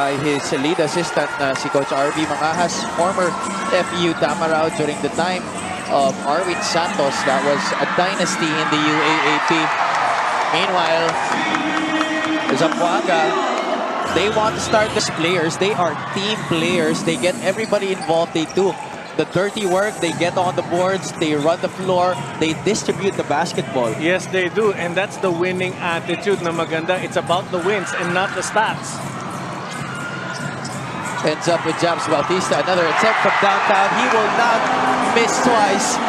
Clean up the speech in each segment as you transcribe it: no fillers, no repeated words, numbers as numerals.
By his lead assistant na si Coach RB Mangahas, former FU Tamaraw during the time of Arwin Santos. That was a dynasty in the UAAP. Meanwhile, Zamboanga, they want to start these players. They are team players. They get everybody involved. They do the dirty work. They get on the boards. They run the floor. They distribute the basketball. Yes, they do. And that's the winning attitude na maganda. It's about the wins and not the stats. Ends up with Jams Bautista. Another attempt from downtown. He will not miss twice.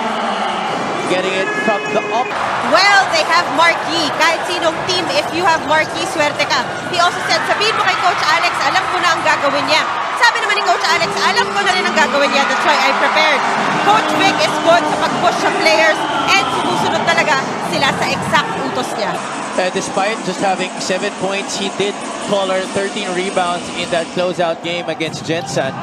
Getting it from the up. Well, they have Marquis. Kahit sinong team, if you have Marquis, swerte ka. He also said, sabihin mo kay Coach Alex, alam ko na ang gagawin niya. Sabi naman ni Coach Alex, alam ko na rin ang gagawin niya. That's why I prepared. Coach Vic is good sa pag-push sa players and sumusunod talaga sila sa exact utos niya. Despite just having 7 points, he did collar 13 rebounds in that closeout game against Jensen.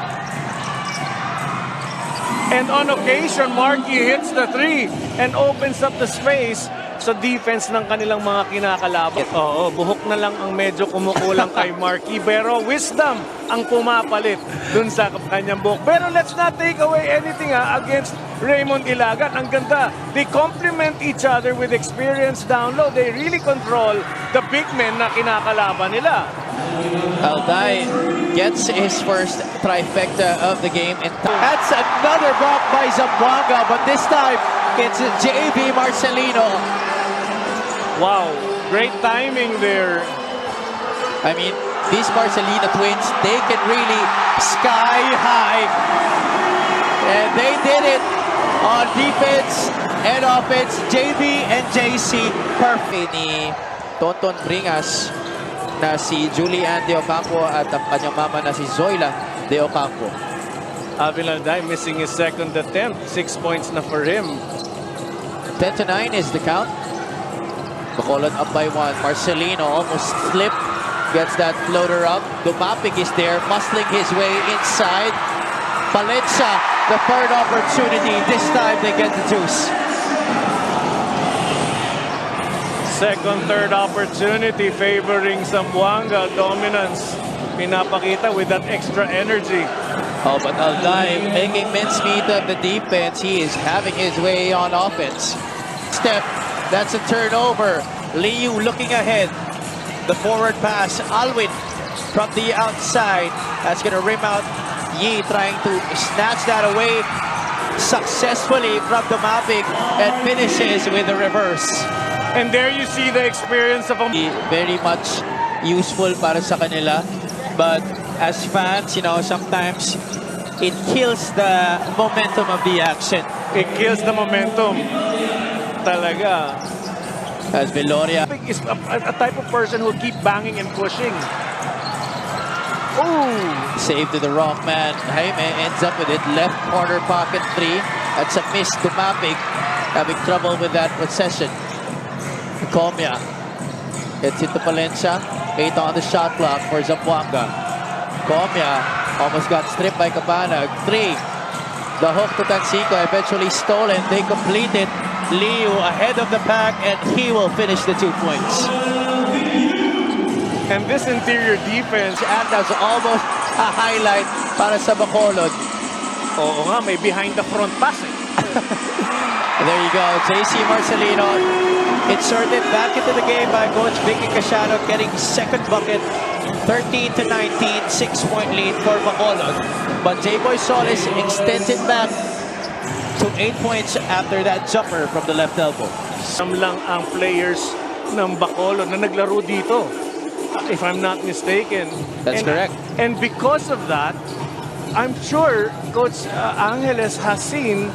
And on occasion, Marquis hits the three and opens up the space sa defense ng kanilang mga kinakalaban. Oo, buhok na lang ang medyo kumukulang kay Marquis, pero wisdom ang pumapalit dun sa kanyang buhok. Pero let's not take away anything against Raymond Ilagan. Ang ganda. They complement each other with experience down low. They really control the big men na kinakalaban nila. Alday gets his first trifecta of the game. And that's another block by Zamboanga, but this time it's JV Marcelino. Wow, great timing there. I mean, these Marcelino twins, they can really sky high. And they did it on defense and offense. JV and JC, perfect. Ni Tonton Bringas na si Julian De Ocampo at ang kanyang mama na si Zoila De Ocampo. Alvin Alday missing his second attempt. 6 points na for him. 10-9 is the count. Bacolod up by 1. Marcelino almost slipped. Gets that floater up. Dumapig is there, muscling his way inside. Palencia, the third opportunity. This time they get the deuce. Second, third opportunity favoring Zamboanga. Dominance pinapakita with that extra energy. Oh, but Alday making mincemeat of the defense. He is having his way on offense. Step, that's a turnover. Liu looking ahead. The forward pass. Alwin from the outside. That's going to rim out. Yi trying to snatch that away successfully from the mapping and finishes with the reverse. And there you see the experience of a... Very much useful para sa kanila. But as fans, you know, sometimes it kills the momentum of the action. It kills the momentum. Talaga. As Veloria Is a type of person who keep banging and pushing. Oh! saved to the wrong man. Jaime ends up with it. Left corner pocket 3. That's a miss to Mapig. Having trouble with that possession. Comia gets it to Palencia. 8 on the shot clock for Zamboanga. Comia almost got stripped by Cabanag. 3. The hook to Tansico eventually stolen. They complete it. Liu ahead of the pack, and he will finish the 2 points. And this interior defense, And that's almost a highlight para sa Bacolod. oo nga, may behind the front pass eh. There you go, JC Marcelino inserted back into the game by Coach Vicky Casiano, getting second bucket. 13-19, 6-point lead for Bacolod. But J-Boy Solis extends it back to 8 points after that jumper from the left elbow. Sam lang ang players ng Bacolod na naglaro dito, if I'm not mistaken. That's correct. And because of that, I'm sure Coach Angeles has seen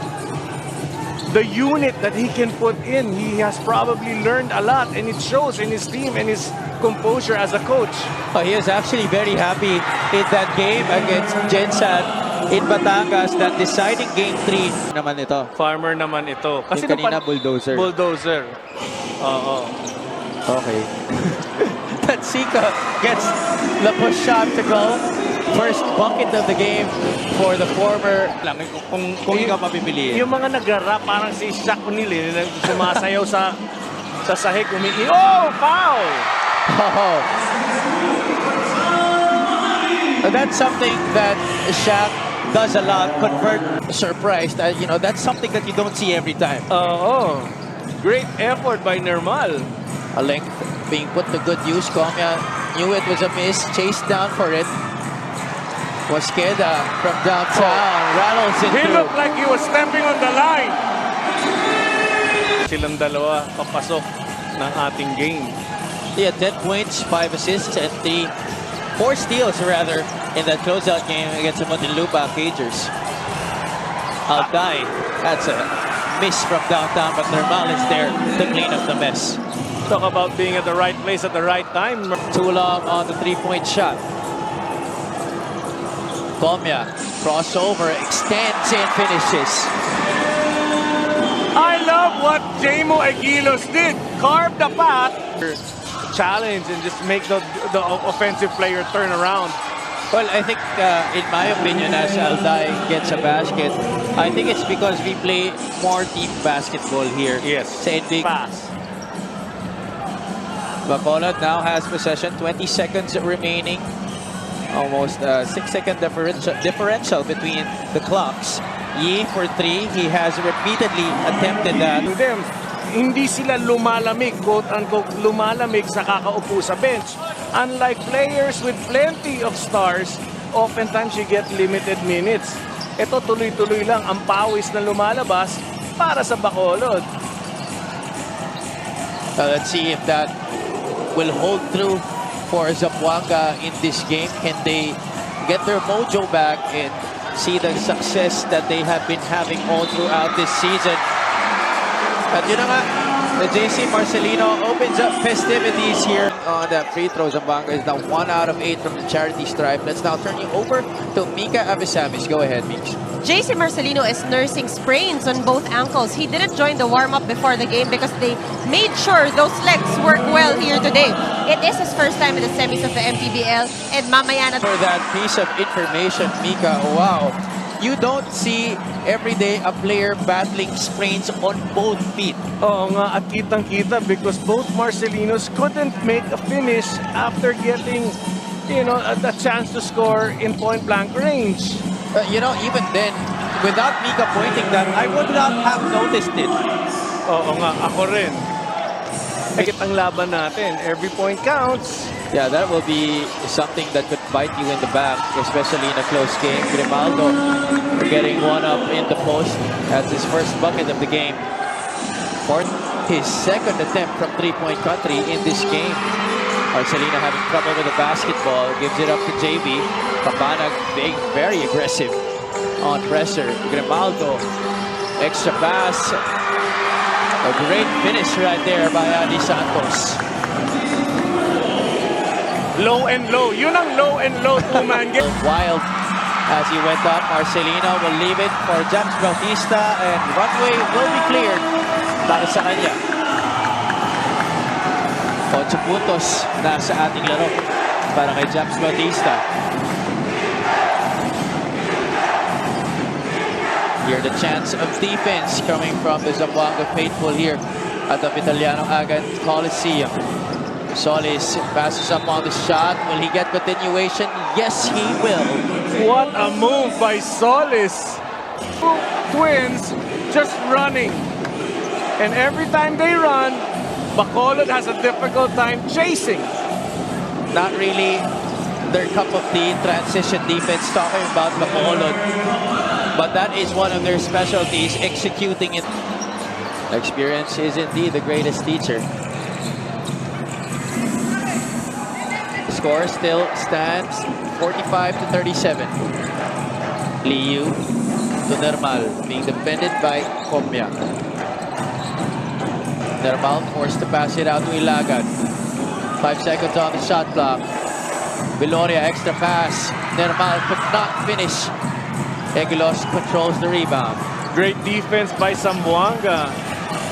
the unit that he can put in. He has probably learned a lot, and it shows in his team and his composure as a coach. He is actually very happy in that game against Jensen in Batangas, that deciding game 3 naman ito. Farmer naman ito. Kasi yung kanina bulldozer. Bulldozer. Oo. Okay. Tatsika gets the push shot to go. First bucket of the game for the former. Kung ikaw mapipiliin. Yung mga nag-rap, parang si Shaq O'Neal, sumasayaw sa sahig. Oh, foul! Oh. That's something that Shaq does a lot, convert surprised. You know, that's something that you don't see every time. Oo. Great effort by Nermal. A length being put to good use. Comia knew it was a miss, chased down for it. Mosqueda from downtown, rattles it He through. looked like he was stepping on the line. Silang dalawa papasok ng ating game. He had 10 points, 5 assists, and 4 steals rather in that closeout game against the Muntinlupa Cagers. Alday, that's a miss from downtown, but Nermal is there to clean up the mess. Talk about being at the right place at the right time. Too long on the 3-point shot. Comia, crossover, extends and finishes. I love what Jamo Aguilos did. Carve the path. Challenge and just make the offensive player turn around. Well, I think, in my opinion, as Alday gets a basket, I think it's because we play more team basketball here. Yes. Sa big Pass. Bacolod now has possession, 20 seconds remaining. Almost 6-second differential between the clocks. Yi for 3, he has repeatedly attempted that. To them, hindi sila lumalamig, quote-unquote, lumalamig sa kakaupo sa bench. Unlike players with plenty of stars, oftentimes you get limited minutes. Ito tuloy-tuloy lang ang pawis na lumalabas para sa Bacolod. Let's see if that will hold through for Zamboanga in this game. Can they get their mojo back and see the success that they have been having all throughout this season? At yun na nga, the JC Marcelino opens up festivities here on the free throw. Zamboanga is now 1 out of 8 from the charity stripe. Let's now turn you over to Mika Avisamis. Go ahead, Mika. JC Marcelino is nursing sprains on both ankles. He didn't join the warm-up before the game because they made sure those legs work well here today. It is his first time in the semis of the MPBL, and mamaya na... For that piece of information, Mika, wow. You don't see every day a player battling sprains on both feet. Oo nga, at kitang-kita because both Marcelinos couldn't make a finish after getting, you know, a chance to score in point-blank range. You know, even then, without Mika pointing that, I would not have noticed it. Oo nga, ako rin. Higit ang laban natin. Every point counts. Yeah, that will be something that could bite you in the back, especially in a close game. Grimaldo getting one up in the post. That's his first bucket of the game. For his second attempt from three-point country in this game. Marcelino having trouble with the basketball. Gives it up to JB. Papanag being very aggressive on pressure. Grimaldo, extra pass. A great finish right there by Adi Santos. Low and low. Yun ang low and low two-man game. Wild as he went up. Marcelino will leave it for James Bautista, and runway will be cleared para sa kanya. 8 puntos na sa ating laro para kay James Bautista. Here the chance of defense coming from the Zamboanga faithful here at the Vitaliano Agan Coliseum. Solis passes up on the shot. Will he get continuation? Yes, he will. What a move by Solis. Twins just running. And every time they run, Bacolod has a difficult time chasing. Not really their cup of tea, transition defense, talking about Bacolod. But that is one of their specialties, executing it. Experience is indeed the greatest teacher. Score still stands 45-37. Liu to Nermal, being defended by Comia. Nermal forced to pass it out to Ilagan. 5 seconds on the shot clock. Viloria, extra pass. Nermal could not finish. Eguilos controls the rebound. Great defense by Zamboanga.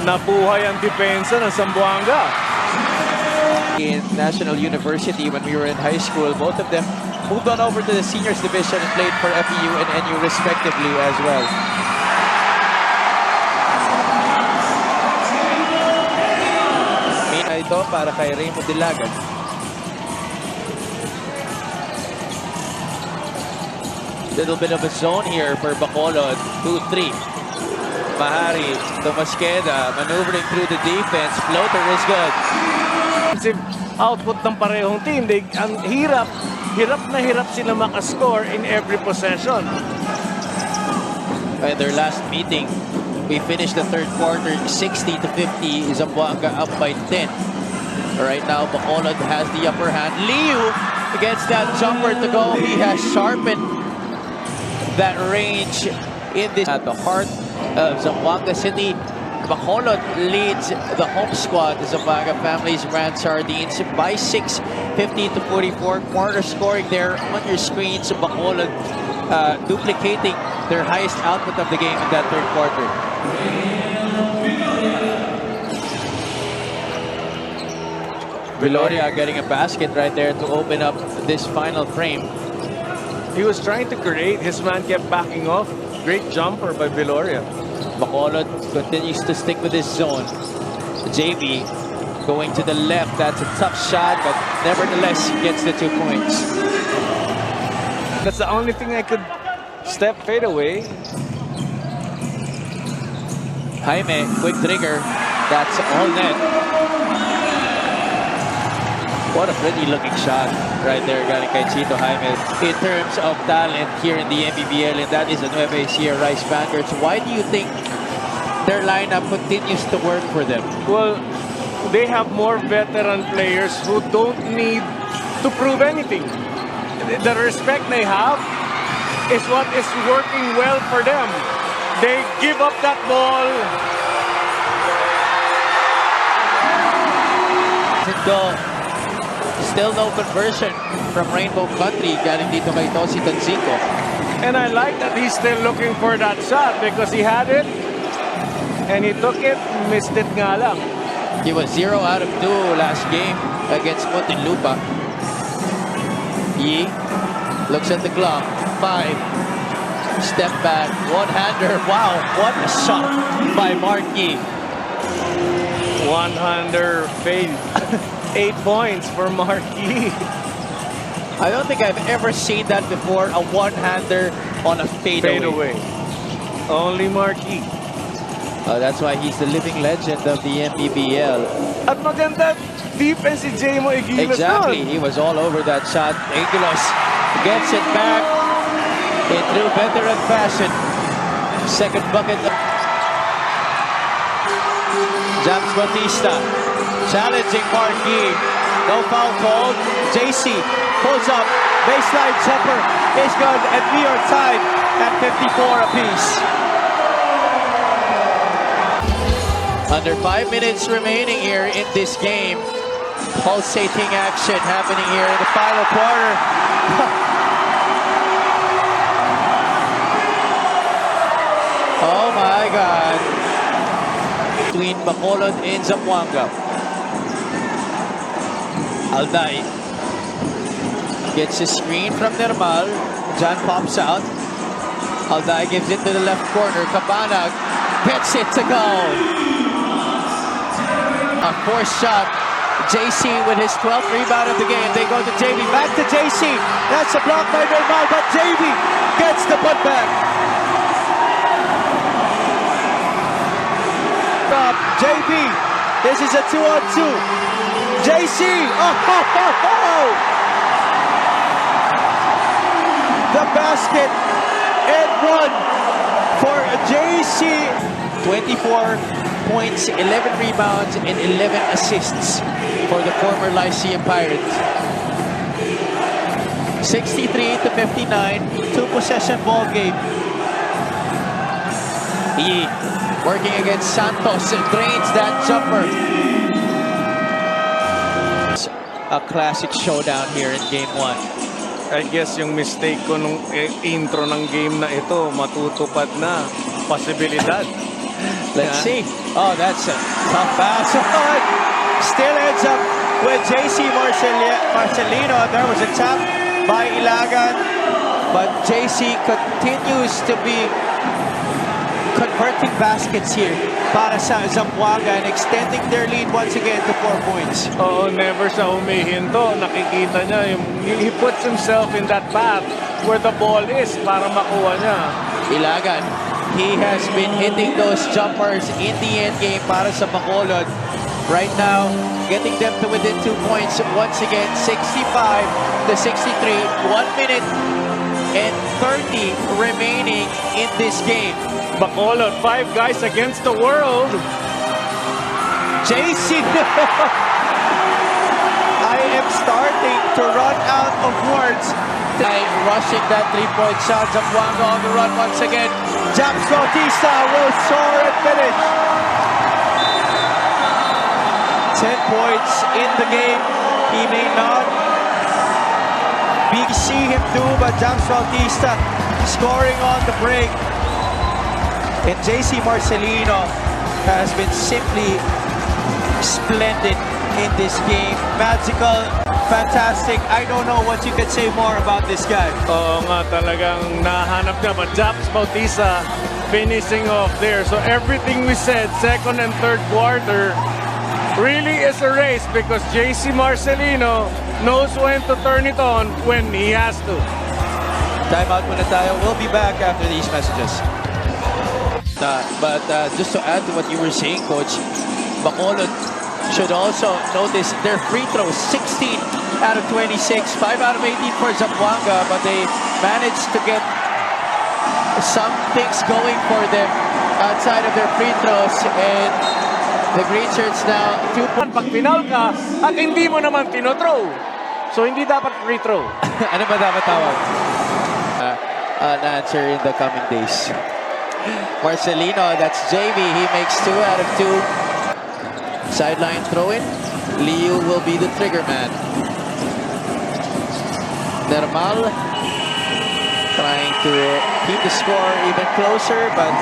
Nabuhay ang depensa ng Zamboanga. In National University, when we were in high school, both of them moved on over to the seniors division and played for FEU and NU respectively as well. Mina ito para kay Raymond Dilagan. Little bit of a zone here for Bacolod. 2-3. Mahari, Tomasqueda, maneuvering through the defense. Floater is good. Output ng parehong team. Ang hirap na hirap sila makascore in every possession. In their last meeting, we finished the third quarter 60-50. Zamboanga up by 10. Right now, Bacolod has the upper hand. Liu gets that jumper to go. He has sharpened that range in this. At the heart of Zamboanga City, Bacolod leads the home squad. The Zamboanga families ran Sardines by 6, 50-44. Quarter scoring there on your screen. So Bacolod duplicating their highest output of the game in that third quarter. Viloria getting a basket right there to open up this final frame. He was trying to create. His man kept backing off. Great jumper by Viloria. Bacolod continues to stick with his zone. JB going to the left. That's a tough shot, but nevertheless gets the 2 points. That's the only thing I could step fade away. Jaime, quick trigger. That's all net. What a pretty looking shot right there, galing kay Chito Jaime. In terms of talent here in the MPBL, and that is the Nueva Ecija Rice Vanguards. Why do you think their lineup continues to work for them? Well, they have more veteran players who don't need to prove anything. The respect they have is what is working well for them. They give up that ball. Still no conversion from Rainbow Country galing dito kay Tosi Tanzico. And I like that he's still looking for that shot because he had it and he took it, missed it nga lang. He was 0 out of 2 last game against Muntinlupa. Yi looks at the clock. 5. Step back. One-hander. Wow, what a shot by Marky. One-hander fade. 8 points for Marquis. I don't think I've ever seen that before. A one-hander on a fadeaway. Only Marquis. That's why he's the living legend of the MPBL. At maganda defense si Jamo Egilos. Exactly. He was all over that shot. Egilos gets it back in true veteran fashion. Second bucket. James Bautista challenging Marquis. No foul called. JC pulls up. Baseline jumper is good, and we are tied at 54 apiece. Under 5 minutes remaining here in this game. Pulsating action happening here in the final quarter. Oh my God. Between Bacolod and Zamboanga. Alday gets a screen from Nermal. John pops out. Alday gives it to the left corner. Cabanag gets it to go. A forced shot. JC with his 12th rebound of the game. They go to JB. Back to JC. That's a block by Nermal, but JB gets the putback. JB. This is a 2-on-2. JC. Oh. The basket and run for JC. 24 points, 11 rebounds, and 11 assists for the former Lyceum Pirates. 63-59, 2-possession ball game. He working against Santos, drains that jumper. A classic showdown here in Game 1. I guess yung mistake ko nung intro ng game na ito, matutupad na. Posibilidad. Let's see. Oh, that's a tough pass. Still ends up with JC Marcelino. There was a tap by Ilagan. But JC continues to be converting baskets here para sa Zamboanga and extending their lead once again to 4 points. Oo, never siya humihinto. Nakikita niya, he puts himself in that path where the ball is para makuha niya. Ilagan, he has been hitting those jumpers in the end game para sa Bacolod. Right now, getting them to within 2 points. Once again, 65 to 63. 1 minute and 30 remaining in this game. Bacolod, 5 guys against the world. JC, I am starting to run out of words. Rushing that 3-point shot. Zamboanga on the run once again. James Bautista will soar and finish. 10 points in the game. He may not see him do, but James Bautista scoring on the break. And JC Marcelino has been simply splendid in this game. Magical, fantastic. I don't know what you could say more about this guy. Oo nga, talagang nahanap niya. But James Bautista finishing off there. So everything we said, second and third quarter, really is a race because JC Marcelino knows when to turn it on when he has to. Timeout muna tayo. We'll be back after these messages. But just to add to what you were saying, Coach, Bacolod should also notice their free throws, 16 out of 26, 5 out of 18 for Zamboanga, but they managed to get some things going for them outside of their free throws, and the green shirts now 2 points. Pag final ka at hindi mo naman tinothrow. So hindi dapat free throw. Ano ba dapat tawag? An answer in the coming days. Marcelino, that's JV. He makes 2 out of 2. Sideline throw-in. Liu will be the trigger man. Nermal trying to keep the score even closer, but